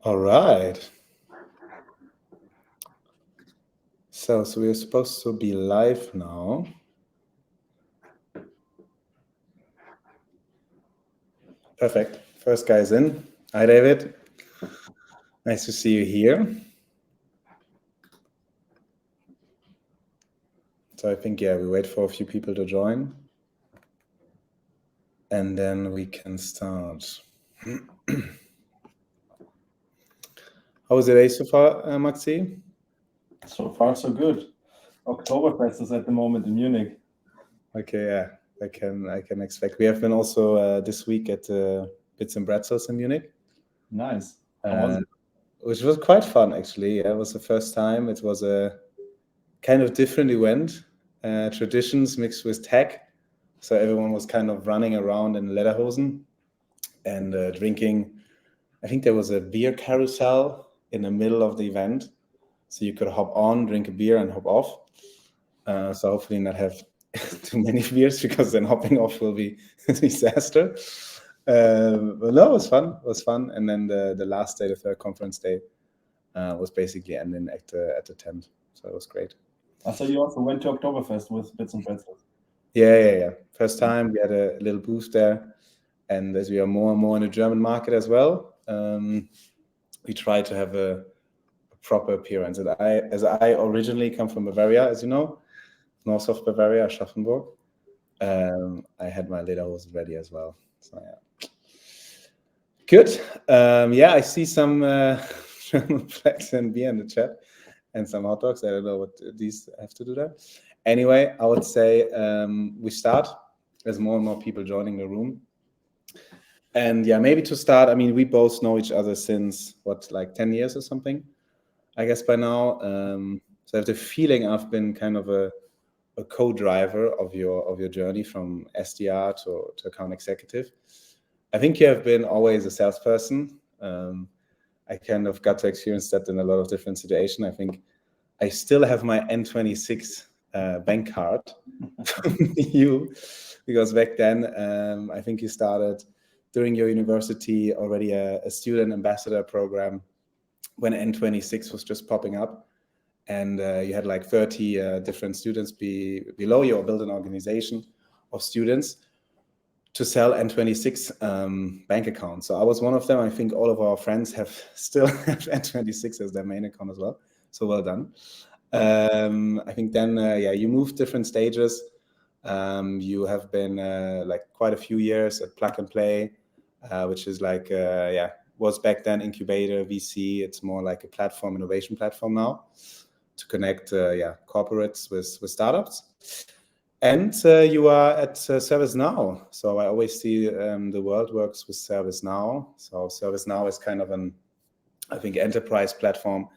All right. So we're supposed to be live now. Perfect. First guy's in. Hi, David. Nice to see you here. So I think, we wait for a few people to join. And then we can start. How was the day so far, Maxi? So far, so good. Oktoberfest is at the moment in Munich. Okay, yeah, I can expect. We have been also this week at Bits and Pretzels in Munich. Nice. How was it? Which was quite fun, actually. Yeah, it was the first time. It was a kind of different event, traditions mixed with tech. So everyone was kind of running around in lederhosen and drinking. I think there was a beer carousel in the middle of the event. So you could hop on, drink a beer, and hop off. So hopefully not have too many beers, because then hopping off will be a disaster. But no, it was fun. And then the last day, the third conference day, was basically ending at the tent. So it was great. So you also went to Oktoberfest with Bits and Pretzels. Yeah. First time we had a little booth there. And as we are more and more in the German market as well, we try to have a proper appearance. And as I originally come from Bavaria, as you know, north of Bavaria, Aschaffenburg, I had my lederhosen ready as well. So yeah. Good. I see some German flags and beer in the chat and some hot dogs. I don't know what these have to do there. Anyway, I would say we start. There's more and more people joining the room. And maybe to start, I mean, we both know each other since, 10 years or something, I guess by now. So I have the feeling I've been kind of a co-driver of your journey from SDR to account executive. I think you have been always a salesperson. I kind of got to experience that in a lot of different situations. I think I still have my N26 bank card from you, because back then, I think you started during your university already a student ambassador program when N26 was just popping up. And you had 30 different students below you, or build an organization of students to sell N26 bank accounts. So I was one of them. I think all of our friends still have N26 as their main account as well. So well done. I think then, you moved different stages. You have been quite a few years at Plug and Play, which is was back then incubator, VC. It's more like a platform, innovation platform now, to connect corporates with startups. And you are at ServiceNow. So I always see the world works with ServiceNow. So ServiceNow is kind of I think, enterprise platform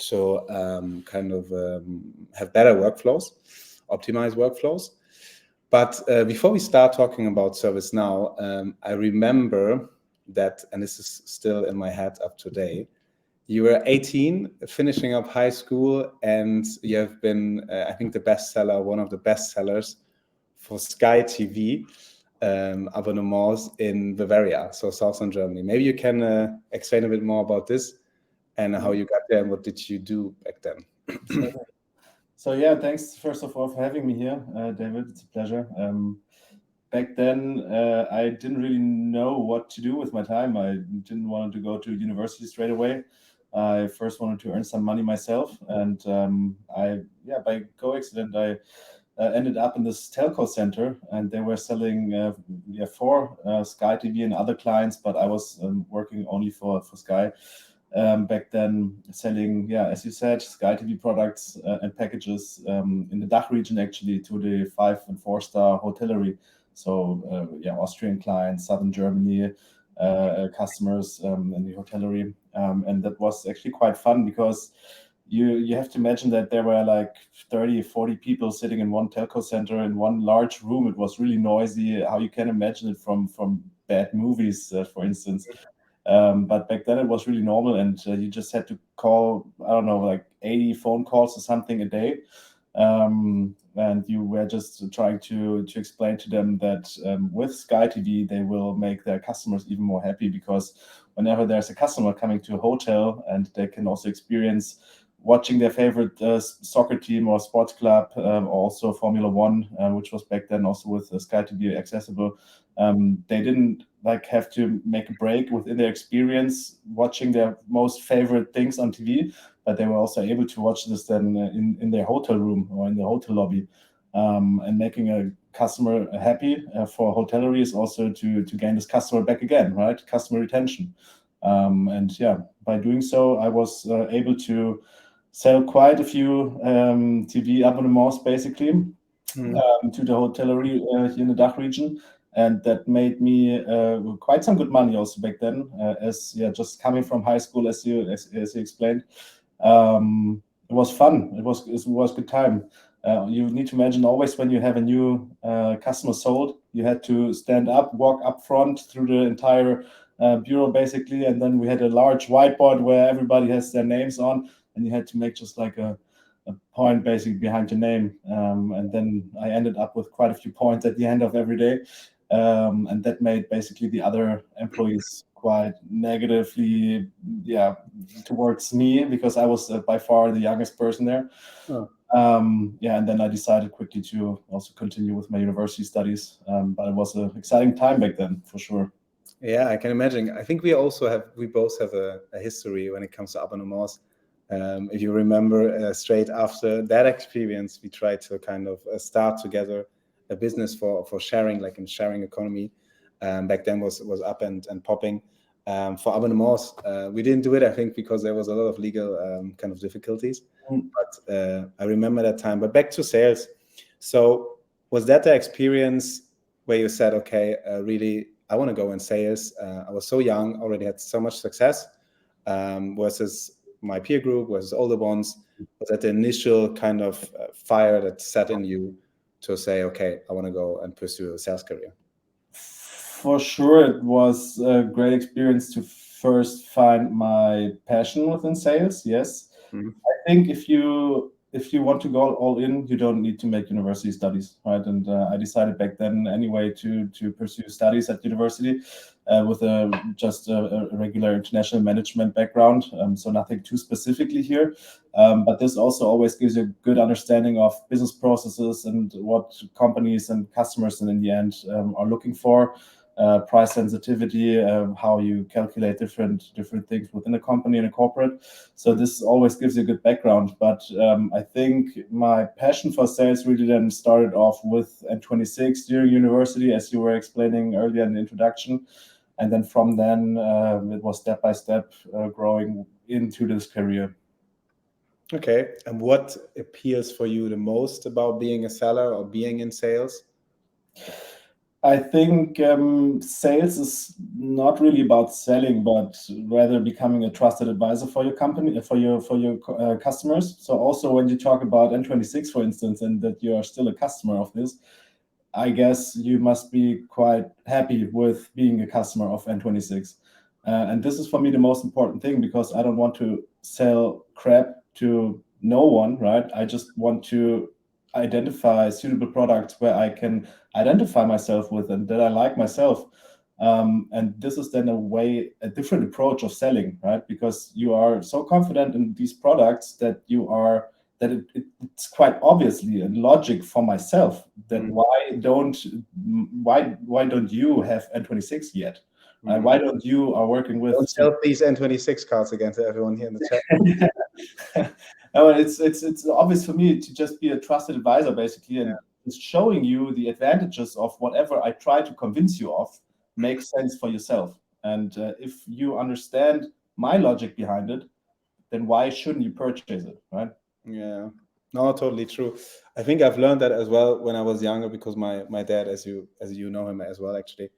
to have better workflows, optimize workflows. But before we start talking about ServiceNow, I remember that, and this is still in my head up to date, you were 18, finishing up high school, and you have been, I think, one of the best sellers for Sky TV abonnements in Bavaria, so southern Germany. Maybe you can explain a bit more about this and how you got there and what did you do back then? So thanks first of all for having me here, David. It's a pleasure. Back then, I didn't really know what to do with my time. I didn't want to go to university straight away. I first wanted to earn some money myself, and by coincidence, I ended up in this telco center, and they were selling for Sky TV and other clients, but I was working only for Sky. Back then, selling, as you said, Sky TV products and packages in the DACH region, actually, to the 5- and 4-star hotellery. So, Austrian clients, southern Germany, customers in the hotellery. And that was actually quite fun, because you have to imagine that there were 30, 40 people sitting in one telco center in one large room. It was really noisy, how you can imagine it from bad movies, for instance. But back then it was really normal, and you just had to call, 80 phone calls or something a day. and you were just trying to explain to them that with Sky TV they will make their customers even more happy, because whenever there's a customer coming to a hotel and they can also experience watching their favorite soccer team or sports club, also Formula One, which was back then also with Sky TV accessible. They didn't like have to make a break within their experience watching their most favorite things on TV, but they were also able to watch this then in their hotel room or in the hotel lobby. And making a customer happy for hotellery is also to gain this customer back again, right? Customer retention. And yeah, by doing so, I was able to sell quite a few TV abonnements basically to the hotellery here in the DACH region. And that made me quite some good money also back then, as just coming from high school, as you explained. It was fun. It was good time. You need to imagine always when you have a new customer sold, you had to stand up, walk up front through the entire bureau basically, and then we had a large whiteboard where everybody has their names on, and you had to make just like a point basically behind your name, and then I ended up with quite a few points at the end of every day, and that made basically the other employees quite negatively towards me, because I was by far the youngest person there. And then I decided quickly to also continue with my university studies, but it was an exciting time back then for sure. Yeah, I can imagine. I think we both have a history when it comes to abonnements. If you remember, straight after that experience, we tried to kind of start together a business for sharing, like in sharing economy. Back then was up and popping. For abonnements, we didn't do it, I think, because there was a lot of legal kind of difficulties. But I remember that time. But back to sales. So was that the experience where you said, okay, really, I want to go in sales? I was so young, already had so much success, versus my peer group, versus older ones. Was that the initial kind of fire that set in you to say, okay, I want to go and pursue a sales career? For sure, it was a great experience to first find my passion within sales. Yes, I think if you want to go all in, you don't need to make university studies, right? And I decided back then anyway to pursue studies at university with just a regular international management background. So nothing too specifically here, but this also always gives you a good understanding of business processes and what companies and customers in the end are looking for. Price sensitivity, how you calculate different things within a company and a corporate. So this always gives you a good background. But I think my passion for sales really then started off with N26 during university, as you were explaining earlier in the introduction. And then from then, it was step by step growing into this career. Okay. And what appeals for you the most about being a seller or being in sales? I think sales is not really about selling, but rather becoming a trusted advisor for your company, for your customers. So also when you talk about N26, for instance, and that you are still a customer of this, I guess you must be quite happy with being a customer of N26. And this is for me the most important thing, because I don't want to sell crap to no one, right? I just want to identify suitable products where I can identify myself with and that I like myself. And this is then a different approach of selling, right? Because you are so confident in these products that it's quite obviously a logic for myself that why don't you have N26 yet? Why don't you are working with? Don't sell these N26 cards again to everyone here in the chat. No, it's obvious for me to just be a trusted advisor basically, and it's showing you the advantages of whatever I try to convince you of makes sense for yourself. And if you understand my logic behind it, then why shouldn't you purchase it, right? Yeah, no, totally true. I think I've learned that as well when I was younger, because my dad, as you know him as well, actually,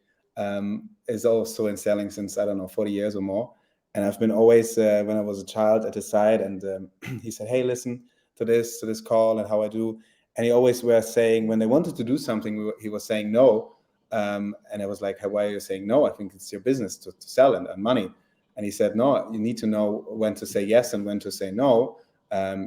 is also in selling since, I don't know, 40 years or more. And I've been always, when I was a child, at his side, and he said, hey, listen to this call and how I do. And he always was saying, when they wanted to do something, he was saying no. And I was like, why are you saying no? I think it's your business to sell and earn money. And he said, no, you need to know when to say yes and when to say no.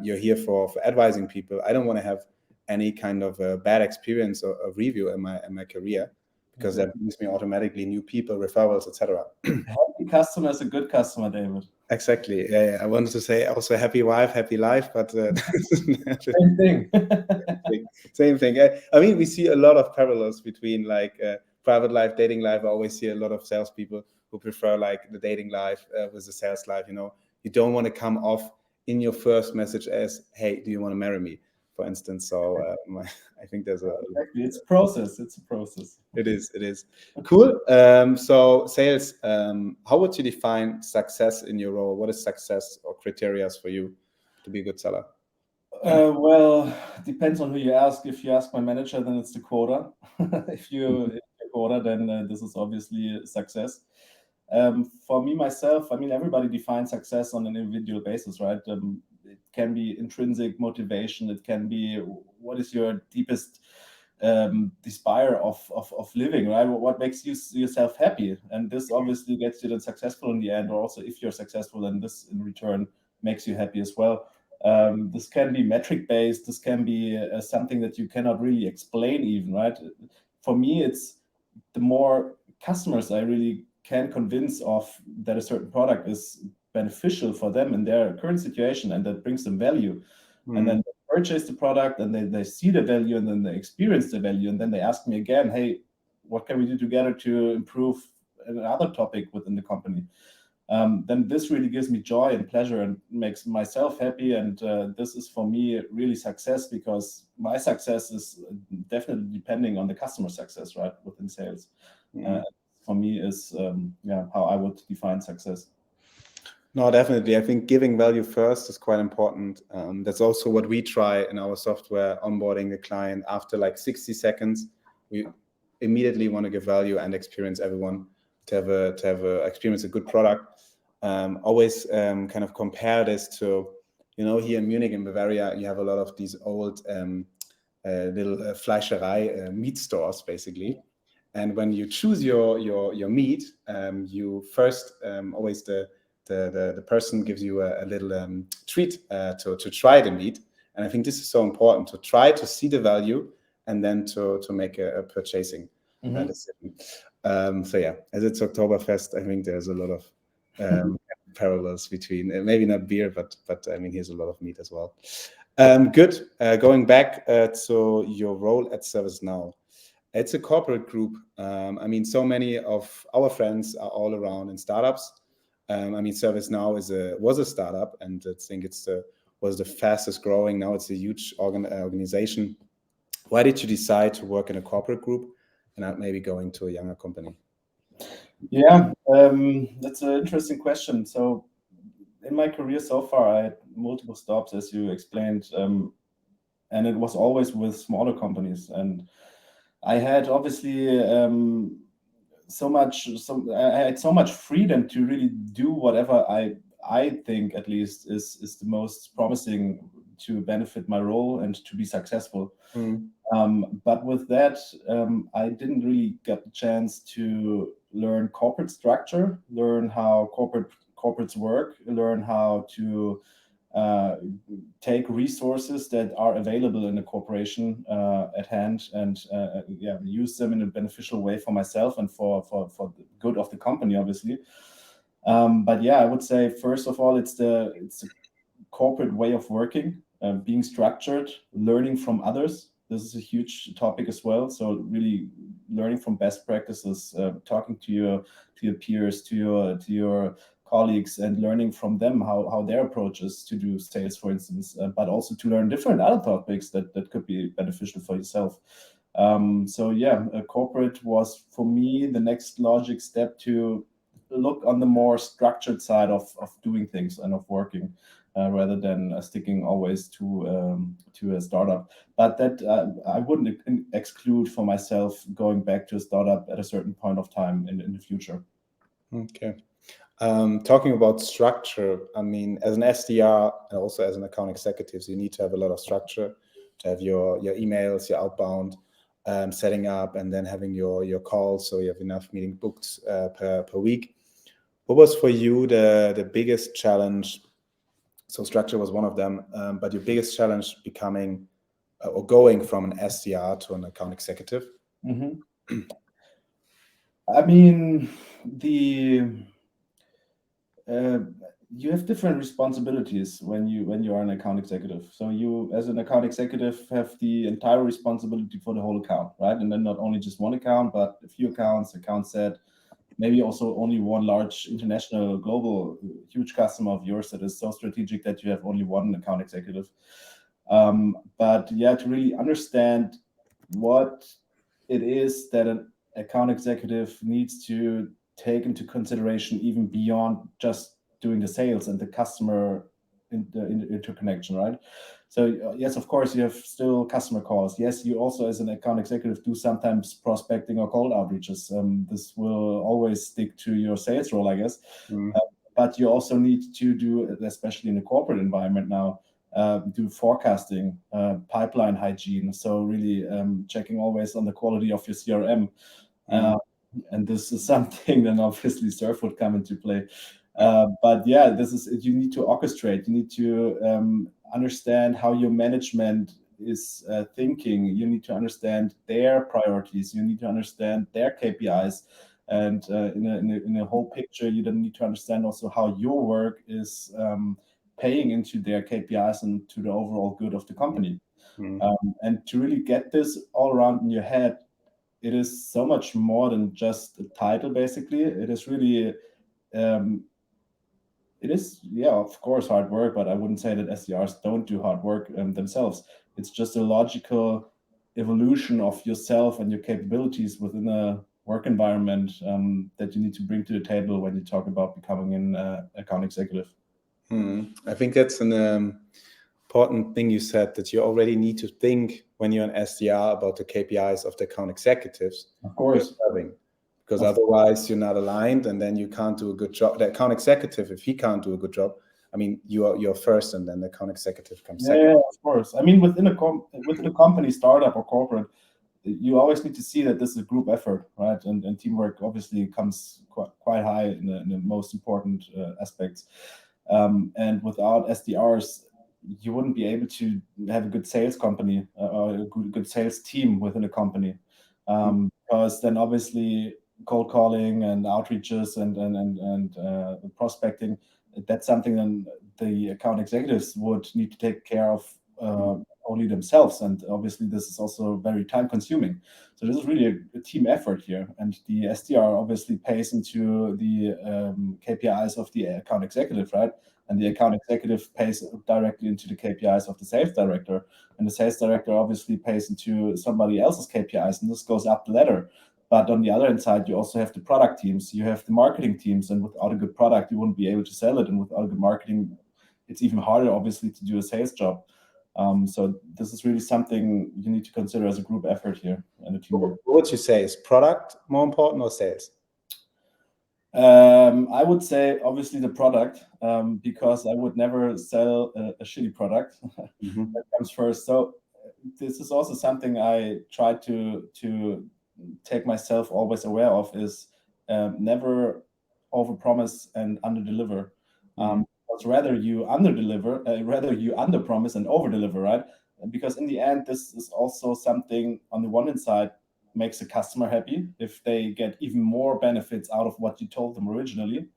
You're here for advising people. I don't want to have any kind of a bad experience or a review in my career, because that brings me automatically new people, referrals, etc. Happy customer is a good customer, David. Exactly. Yeah. I wanted to say also happy wife, happy life, but same thing. Same thing. I mean, we see a lot of parallels between like private life, dating life. I always see a lot of salespeople who prefer like the dating life with the sales life. You know, you don't want to come off in your first message as, "Hey, do you want to marry me?" for instance. So I think there's exactly. It's a process. It's a process. It is cool. So sales, how would you define success in your role? What is success or criteria for you to be a good seller? Well, depends on who you ask. If you ask my manager, then it's the quota. If you quota, then this is obviously a success. For me, myself, I mean, everybody defines success on an individual basis, right? It can be intrinsic motivation. It can be what is your deepest desire of living, right? What makes yourself happy? And this obviously gets you then successful in the end. Or also, if you're successful, then this in return makes you happy as well. This can be metric based. This can be something that you cannot really explain even, right? For me, it's the more customers I really can convince of that a certain product is beneficial for them in their current situation and that brings them value. And then they purchase the product and they see the value and then they experience the value. And then they ask me again, hey, what can we do together to improve another topic within the company? Then this really gives me joy and pleasure and makes myself happy. And this is for me really success, because my success is definitely depending on the customer success, right, within sales. For me is how I would define success. No, definitely. I think giving value first is quite important. That's also what we try in our software, onboarding the client. After like 60 seconds, we immediately want to give value and experience everyone to have experience a good product. Always kind of compare this to, you know, here in Munich in Bavaria, you have a lot of these old little Fleischerei meat stores, basically. And when you choose your meat, you first always the person gives you a little treat to try the meat. And I think this is so important, to try to see the value and then to make a purchasing decision. So yeah, as it's Oktoberfest, I think there's a lot of parallels between maybe not beer, but I mean, here's a lot of meat as well. Good. Going back to your role at ServiceNow. It's a corporate group. I mean, so many of our friends are all around in startups. I mean, ServiceNow was a startup, and I think was the fastest growing. Now it's a huge organization. Why did you decide to work in a corporate group and not maybe going to a younger company? Yeah, that's an interesting question. So in my career so far, I had multiple stops, as you explained, and it was always with smaller companies. And I had obviously I had so much freedom to really do whatever I think at least is the most promising to benefit my role and to be successful. But with that, I didn't really get the chance to learn corporate structure, learn how corporates work, learn how to take resources that are available in a corporation at hand and use them in a beneficial way for myself and for the good of the company, obviously. But yeah, I would say first of all, it's the corporate way of working, being structured, learning from others. This is a huge topic as well. So really learning from best practices, talking to your peers, to your colleagues, and learning from them how their approach is to do sales, for instance, but also to learn different other topics that could be beneficial for yourself. So yeah, corporate was for me the next logic step to look on the more structured side of doing things and of working. Rather than sticking always to a startup. But that I wouldn't exclude for myself going back to a startup at a certain point of time in the future. Okay. Talking about structure, I mean, as an SDR and also as an account executive, you need to have a lot of structure, to have your emails, your outbound, setting up, and then having your calls, so you have enough meeting booked per week. What was for you the biggest challenge? So structure was one of them, but your biggest challenge becoming or going from an SDR to an account executive? Mm-hmm. I mean, you have different responsibilities when you are an account executive. So you, as an account executive, have the entire responsibility for the whole account, right? And then not only just one account, but a few accounts, account set, maybe also only one large international, global, huge customer of yours that is so strategic that you have only one account executive. But yeah, to really understand what it is that an account executive needs to take into consideration, even beyond just doing the sales and the customer interconnection, right? So yes, of course, you have still customer calls. Yes, you also, as an account executive, do sometimes prospecting or cold outreaches. This will always stick to your sales role, I guess. But you also need to do, especially in the corporate environment now, do forecasting, pipeline hygiene. So really checking always on the quality of your CRM. And this is something then obviously Surf would come into play. But yeah, you need to orchestrate. You need to understand how your management is thinking. You need to understand their priorities. You need to understand their KPIs. And in a whole picture, you then need to understand also how your work is paying into their KPIs and to the overall good of the company. And to really get this all around in your head, it is so much more than just a title, basically. It is really, of course, hard work, but I wouldn't say that SDRs don't do hard work themselves. It's just a logical evolution of yourself and your capabilities within a work environment that you need to bring to the table when you talk about becoming an account executive. I think that's an important thing you said, that you already need to think when you're an SDR about the KPIs of the account executives. Of course. Because otherwise you're not aligned, and then you can't do a good job. The account executive, if he can't do a good job, I mean, you're first, and then the account executive comes second. Yeah, of course. I mean, within a company, startup or corporate, you always need to see that this is a group effort, right? And teamwork obviously comes quite high in the most important aspects. And without SDRs, you wouldn't be able to have a good sales company or a good sales team within a company, because then obviously cold calling and outreaches and prospecting, that's something then the account executives would need to take care of only themselves, and obviously this is also very time consuming. So this is really a team effort here, and the SDR obviously pays into the KPIs of the account executive, right? And the account executive pays directly into the KPIs of the sales director, and the sales director obviously pays into somebody else's KPIs, and this goes up the ladder. But on the other hand side, you also have the product teams, you have the marketing teams, and without a good product, you wouldn't be able to sell it, and without a good marketing, it's even harder, obviously, to do a sales job. So this is really something you need to consider as a group effort here and a teamwork. What would you say, is product more important or sales? I would say obviously the product, because I would never sell a shitty product. That comes first. So this is also something I try to take myself always aware of, is never overpromise and underdeliver. Because rather you underpromise and overdeliver, right? Because in the end, this is also something on the one hand side makes the customer happy if they get even more benefits out of what you told them originally.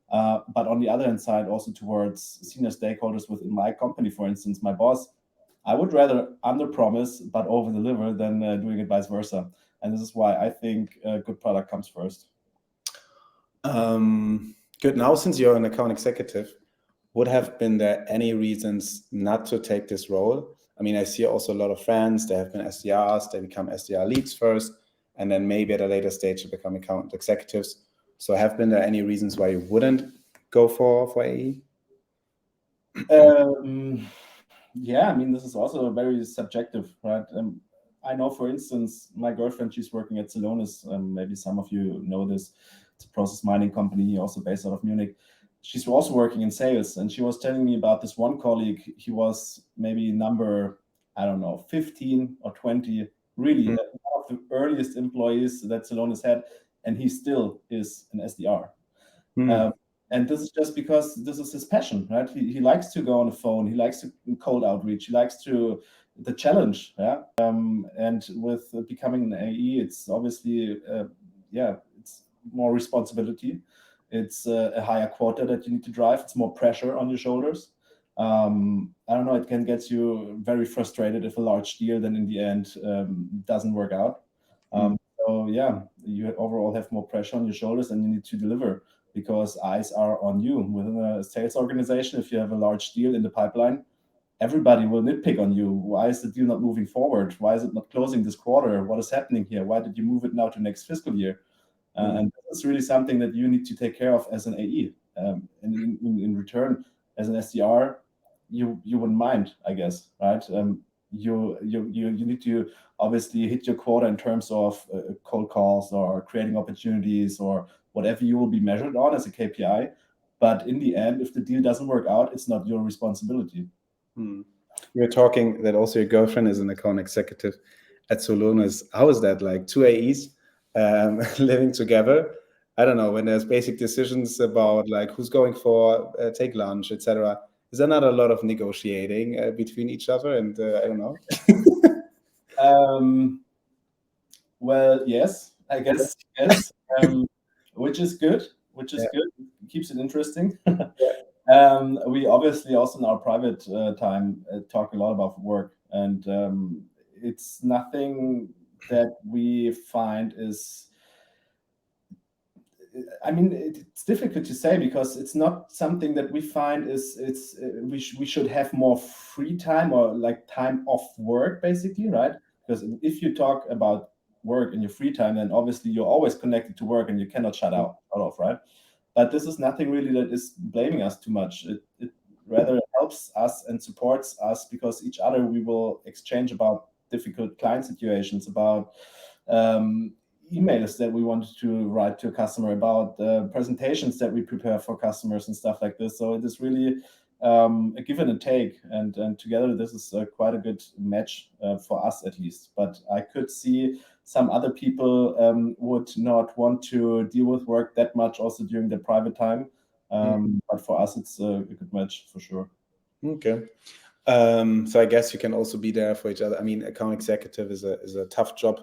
But on the other hand side, also towards senior stakeholders within my company, for instance, my boss, I would rather underpromise but overdeliver than doing it vice versa. And this is why I think a good product comes first. Good. Now, since you're an account executive, would have been there any reasons not to take this role? I mean, I see also a lot of friends, they have been SDRs, they become SDR leads first, and then maybe at a later stage to become account executives. So have been there any reasons why you wouldn't go for AE? Yeah, I mean, this is also very subjective, right? I know, for instance, my girlfriend, she's working at Celonis. Maybe some of you know this. It's a process mining company, also based out of Munich. She's also working in sales, and she was telling me about this one colleague. He was maybe number, I don't know, 15 or 20, really one of the earliest employees that Celonis had, and he still is an SDR. And this is just because this is his passion, right? He likes to go on the phone. He likes to cold outreach. He likes to the challenge. Yeah. And with becoming an AE, it's obviously it's more responsibility. It's a higher quota that you need to drive. It's more pressure on your shoulders. I don't know, it can get you very frustrated if a large deal then in the end doesn't work out. So yeah, you overall have more pressure on your shoulders and you need to deliver because eyes are on you. Within a sales organization, if you have a large deal in the pipeline, everybody will nitpick on you. Why is the deal not moving forward? Why is it not closing this quarter? What is happening here? Why did you move it now to next fiscal year? And this is really something that you need to take care of as an AE. And in return, as an SDR, you wouldn't mind, I guess, right? You need to obviously hit your quota in terms of cold calls or creating opportunities or whatever you will be measured on as a KPI. But in the end, if the deal doesn't work out, it's not your responsibility. You're talking that also your girlfriend is an account executive at Solonis. How is that like? Two AEs living together? I don't know, when there's basic decisions about like who's going for take lunch, etc. Is there not a lot of negotiating between each other? And I don't know. Well, yes, I guess yes, which is good. Which is good. It keeps it interesting. We obviously also in our private time talk a lot about work, and it's nothing that we find is. I mean, it's difficult to say because it's not something that we find is we should have more free time or like time off work, basically, right? Because if you talk about work in your free time, then obviously you're always connected to work and you cannot shut off, right? But this is nothing really that is blaming us too much. It rather helps us and supports us because each other we will exchange about difficult client situations, about emails that we wanted to write to a customer, about presentations that we prepare for customers and stuff like this. So it is really a give and a take, and together this is quite a good match for us at least. But I could see some other people would not want to deal with work that much also during their private time. But for us, it's a good match for sure. Okay. So I guess you can also be there for each other. I mean, account executive is a tough job.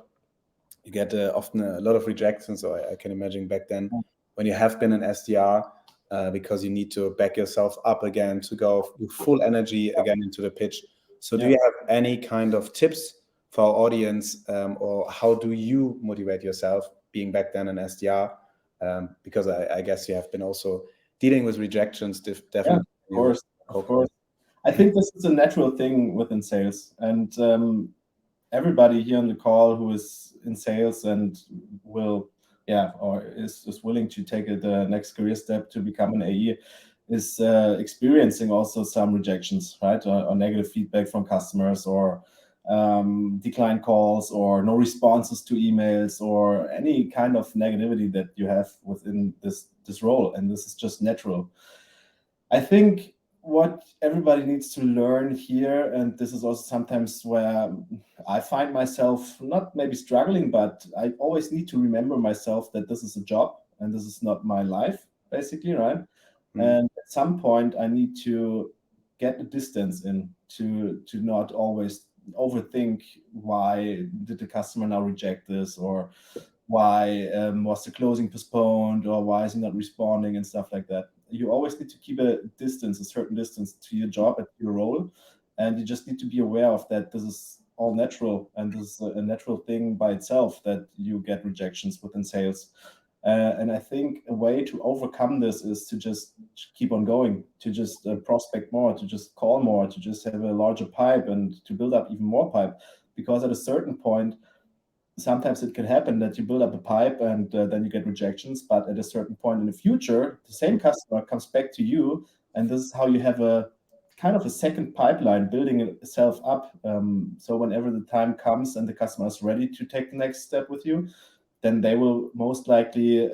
You get often a lot of rejections. So I can imagine back then when you have been an SDR, because you need to back yourself up again to go with full energy again into the pitch. So do you have any kind of tips for our audience, or how do you motivate yourself being back then an SDR? Because I guess you have been also dealing with rejections, definitely. Yeah, of course. I think this is a natural thing within sales, and everybody here on the call who is in sales and will, or is willing to take the next career step to become an AE is experiencing also some rejections, right? Or negative feedback from customers, or decline calls, or no responses to emails, or any kind of negativity that you have within this role. And this is just natural. I think what everybody needs to learn here, and this is also sometimes where I find myself not maybe struggling, but I always need to remember myself that this is a job and this is not my life, basically, right? And at some point I need to get a distance in to not always overthink why did the customer now reject this, or why was the closing postponed, or why is he not responding and stuff like that. You always need to keep a certain distance to your job and to your role, and you just need to be aware of that. This is all natural, and this is a natural thing by itself that you get rejections within sales. And I think a way to overcome this is to just keep on going, to just prospect more, to just call more, to just have a larger pipe and to build up even more pipe. Because at a certain point, sometimes it can happen that you build up a pipe and then you get rejections. But at a certain point in the future, the same customer comes back to you, and this is how you have a kind of a second pipeline building itself up. So whenever the time comes and the customer is ready to take the next step with you, then they will most likely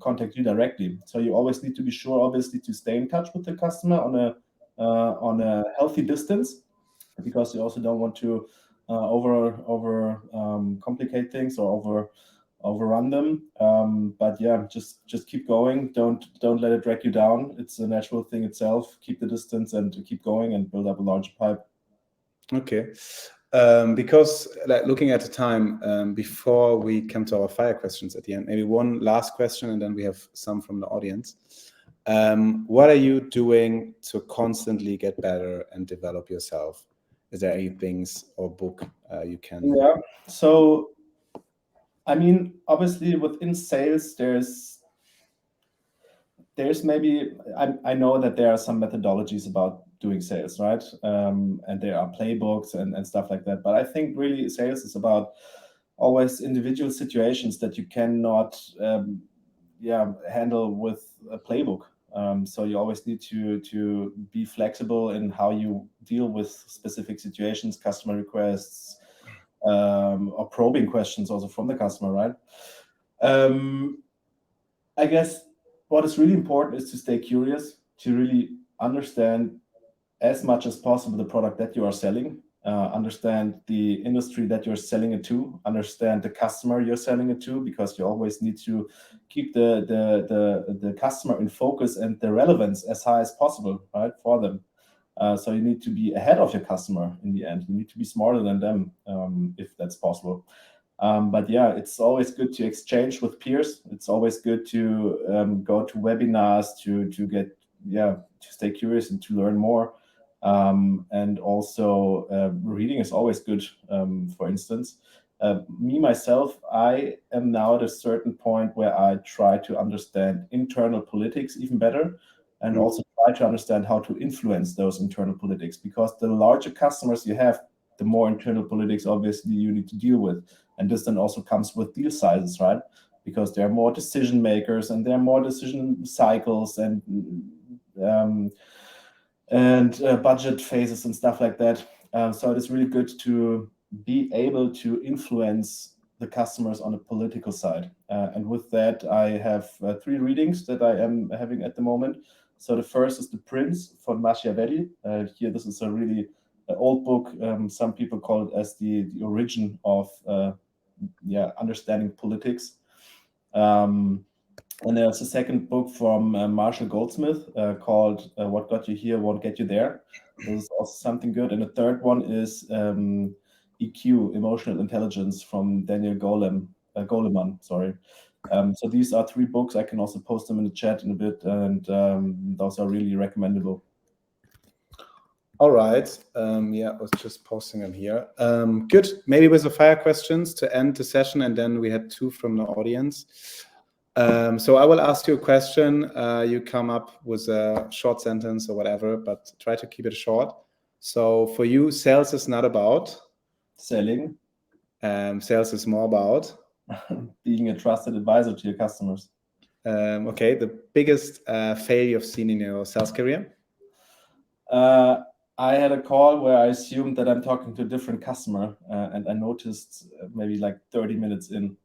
contact you directly. So you always need to be sure, obviously, to stay in touch with the customer on a healthy distance, because you also don't want to complicate things or overrun them. But yeah, just keep going. Don't let it drag you down. It's a natural thing itself. Keep the distance and keep going and build up a large pipe. Okay. Because looking at the time, before we come to our fire questions at the end, maybe one last question, and then we have some from the audience. What are you doing to constantly get better and develop yourself? Is there any things or book you can? Yeah. So, I mean, obviously within sales, there's maybe, I know that there are some methodologies about doing sales, right? And there are playbooks and stuff like that. But I think really sales is about always individual situations that you cannot handle with a playbook. So you always need to be flexible in how you deal with specific situations, customer requests, or probing questions also from the customer, right? I guess what is really important is to stay curious, to really understand as much as possible the product that you are selling, understand the industry that you're selling it to, understand the customer you're selling it to, because you always need to keep the customer in focus and the relevance as high as possible, right, for them. So you need to be ahead of your customer in the end. You need to be smarter than them, if that's possible. But yeah, it's always good to exchange with peers. It's always good to go to webinars to get to stay curious and to learn more. And also reading is always good. For instance, me myself, I am now at a certain point where I try to understand internal politics even better, and also try to understand how to influence those internal politics, because the larger customers you have, the more internal politics obviously you need to deal with. And this then also comes with deal sizes, right? Because there are more decision makers and there are more decision cycles and budget phases and stuff like that. So it is really good to be able to influence the customers on a political side. And with that, I have 3 readings that I am having at the moment. So the first is The Prince von Machiavelli. Here, this is a really old book. Some people call it as the origin of understanding politics. And there's a second book from Marshall Goldsmith called What Got You Here Won't Get You There. This is also something good. And the third one is EQ, Emotional Intelligence, from Daniel Goleman. Sorry. So these are 3 books. I can also post them in the chat in a bit, and those are really recommendable. All right. I was just posting them here. Good. Maybe with the fire questions to end the session, and then we had 2 from the audience. So I will ask you a question. You come up with a short sentence or whatever, but try to keep it short. So for you, sales is not about selling. Sales is more about being a trusted advisor to your customers. Okay. The biggest failure you've seen in your sales career? I had a call where I assumed that I'm talking to a different customer, and I noticed maybe like 30 minutes in.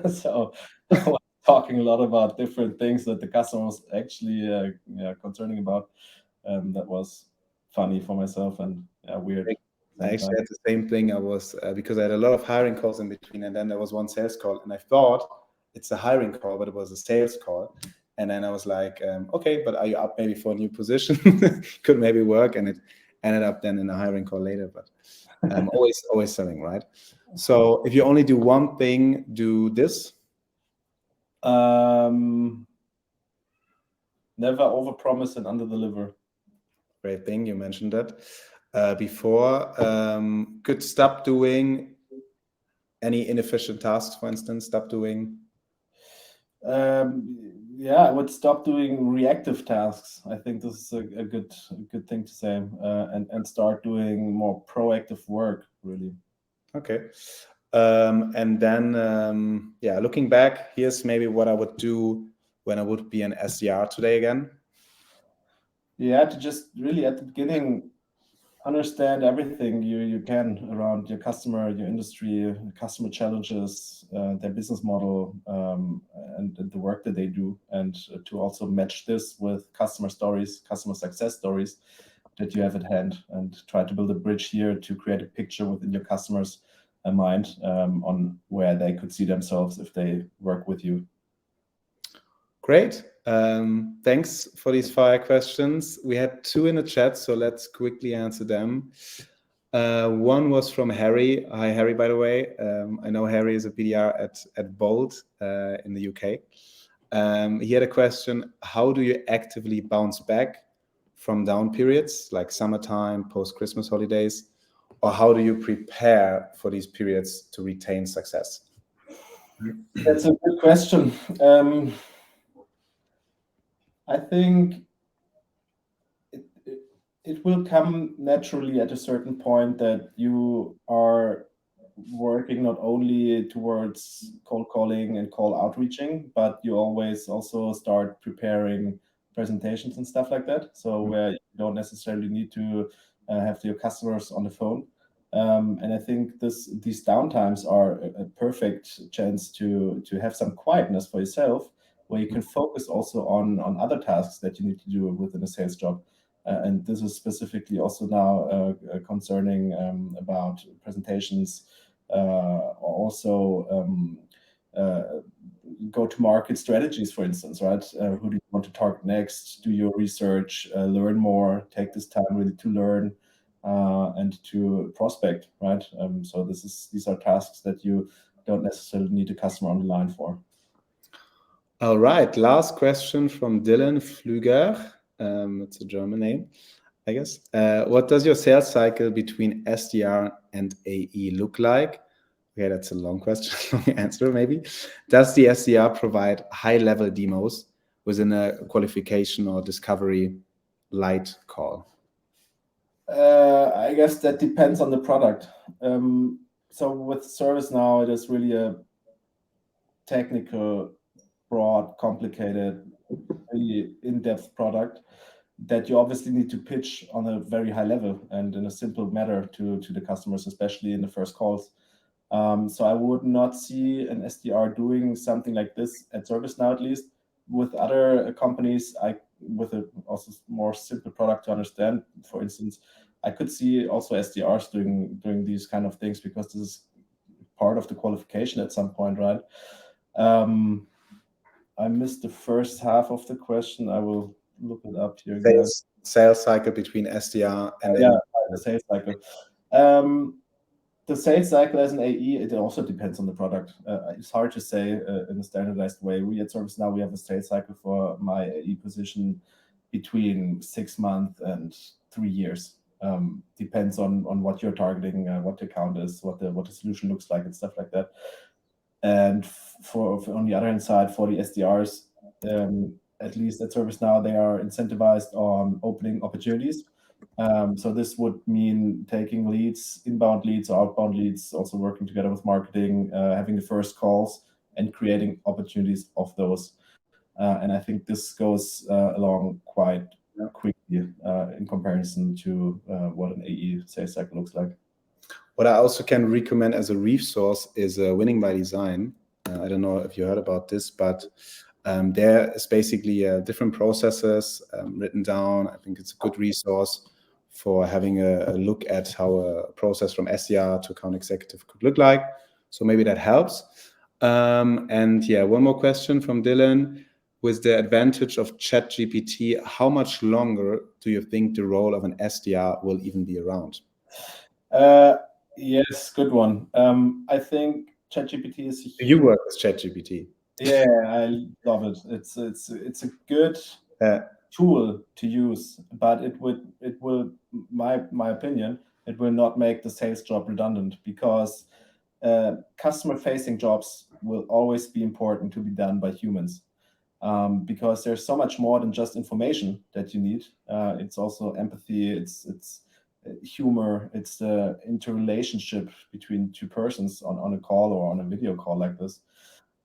So I was talking a lot about different things that the customer was actually concerning about. That was funny for myself and weird. I actually had the same thing. I was because I had a lot of hiring calls in between, and then there was one sales call, and I thought it's a hiring call, but it was a sales call. And then I was like, okay, but are you up maybe for a new position? Could maybe work, and it ended up then in a hiring call later. But always selling, right? So if you only do one thing, do this. Never overpromise and underdeliver. Great thing, you mentioned that before. Could stop doing any inefficient tasks, for instance. Stop doing. I would stop doing reactive tasks. I think this is a good thing to say, and start doing more proactive work, really. Okay. And then, looking back, here's maybe what I would do when I would be an SDR today again. Yeah, to just really at the beginning understand everything you can around your customer, your industry, customer challenges, their business model, and the work that they do, and to also match this with customer stories, customer success stories that you have at hand, and try to build a bridge here to create a picture within your customers' mind on where they could see themselves if they work with you. Great. Thanks for these 5 questions. We had 2 in the chat, so let's quickly answer them. One was from Harry. Hi, Harry, by the way. I know Harry is a BDR at Bolt in the UK. He had a question: how do you actively bounce back from down periods like summertime, post-Christmas holidays, or how do you prepare for these periods to retain success? That's a good question. I think it will come naturally at a certain point that you are working not only towards cold calling and call outreaching, but you always also start preparing presentations and stuff like that. So where you don't necessarily need to have your customers on the phone. And I think these downtimes are a perfect chance to have some quietness for yourself, where you can focus also on other tasks that you need to do within a sales job. And this is specifically also now concerning about presentations, also go-to-market strategies, for instance, right? Who do you want to target next? Do your research, learn more, take this time really to learn and to prospect, right? So these are tasks that you don't necessarily need a customer on the line for. All right, last question from Dylan Flüger. It's a German name, I guess. What does your sales cycle between SDR and AE look like? Okay, that's a long question, long answer maybe. Does the SDR provide high-level demos within a qualification or discovery light call? I guess that depends on the product. So with ServiceNow, it is really a technical, broad, complicated, really in-depth product that you obviously need to pitch on a very high level and in a simple manner to the customers, especially in the first calls. So I would not see an SDR doing something like this at ServiceNow, at least. With other companies, with a also more simple product to understand, for instance, I could see also SDRs doing these kind of things, because this is part of the qualification at some point, right? I missed the first half of the question. I will look it up here again. Sales cycle between SDR and the sales cycle. The sales cycle as an AE, it also depends on the product. It's hard to say in a standardized way. We at ServiceNow, we have a sales cycle for my AE position between 6 months and 3 years. Depends on what you're targeting, what the account is, what the solution looks like, and stuff like that. And for on the other hand side, for the SDRs, at least at ServiceNow, they are incentivized on opening opportunities. So this would mean taking leads, inbound leads or outbound leads, also working together with marketing, having the first calls and creating opportunities of those. And I think this goes along quite quickly in comparison to what an AE sales cycle looks like. What I also can recommend as a resource is Winning by Design. I don't know if you heard about this, but there is basically different processes written down. I think it's a good resource for having a look at how a process from SDR to account executive could look like. So maybe that helps. And yeah, one more question from Dylan. With the advantage of ChatGPT, how much longer do you think the role of an SDR will even be around? Yes, good one. I think ChatGPT is a You work with ChatGPT. Yeah, I love it. It's a good tool to use, but it will, my opinion, it will not make the sales job redundant, because customer-facing jobs will always be important to be done by humans, because there's so much more than just information that you need. It's also empathy. It's humor. It's the interrelationship between two persons on a call or on a video call like this.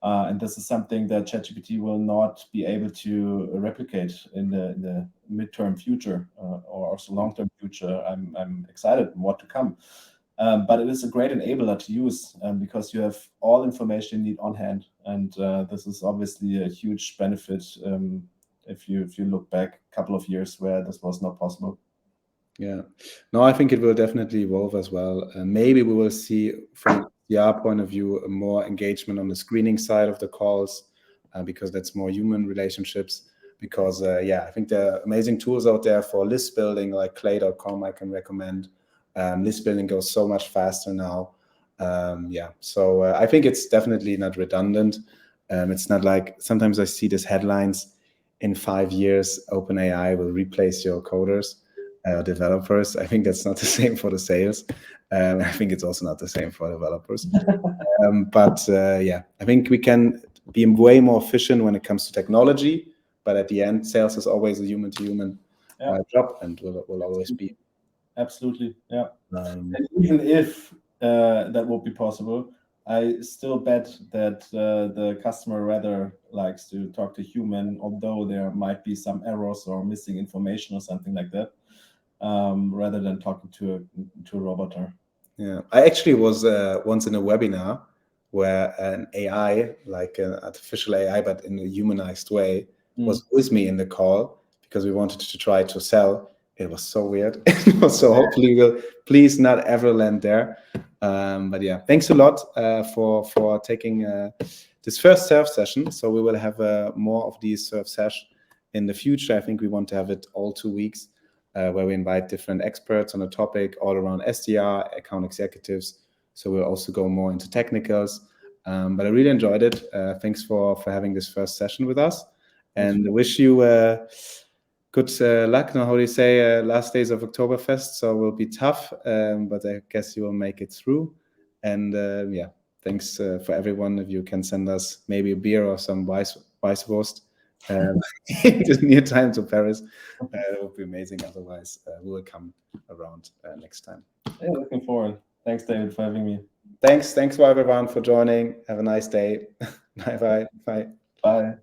And this is something that ChatGPT will not be able to replicate in the midterm future or also long-term future. I'm excited what to come. But it is a great enabler to use because you have all information you need on hand. And this is obviously a huge benefit if you look back a couple of years where this was not possible. Yeah, no, I think it will definitely evolve as well. Maybe we will see from the point of view more engagement on the screening side of the calls because that's more human relationships. Because yeah, I think there are amazing tools out there for list building like clay.com I can recommend, List building goes so much faster now. So I think it's definitely not redundant. It's not like sometimes I see these headlines, in 5 years, OpenAI will replace your coders, developers. I think that's not the same for the sales. I think it's also not the same for developers. I think we can be way more efficient when it comes to technology. But at the end, sales is always a human-to-human job, and will always be. Absolutely, yeah. And even if that would be possible, I still bet that the customer rather likes to talk to human, although there might be some errors or missing information or something like that, rather than talking to a robot. Yeah, I actually was once in a webinar where an AI, like an artificial AI, but in a humanized way, was with me in the call because we wanted to try to sell. It was so weird. So hopefully we'll please not ever land there. But yeah, thanks a lot for taking this first Surf session. So we will have more of these Surf Sesh in the future. I think we want to have it all 2 weeks, where we invite different experts on a topic all around SDR, account executives. So we'll also go more into technicals. But I really enjoyed it. Thanks for having this first session with us, and wish you good luck. Now, how do you say, last days of Oktoberfest? So it will be tough, but I guess you will make it through. And thanks for everyone. If you can send us maybe a beer or some Weisswurst in the near time to Paris, it would be amazing. Otherwise, we will come around next time. Yeah, looking forward. Thanks, David, for having me. Thanks for everyone for joining. Have a nice day. Bye. Bye.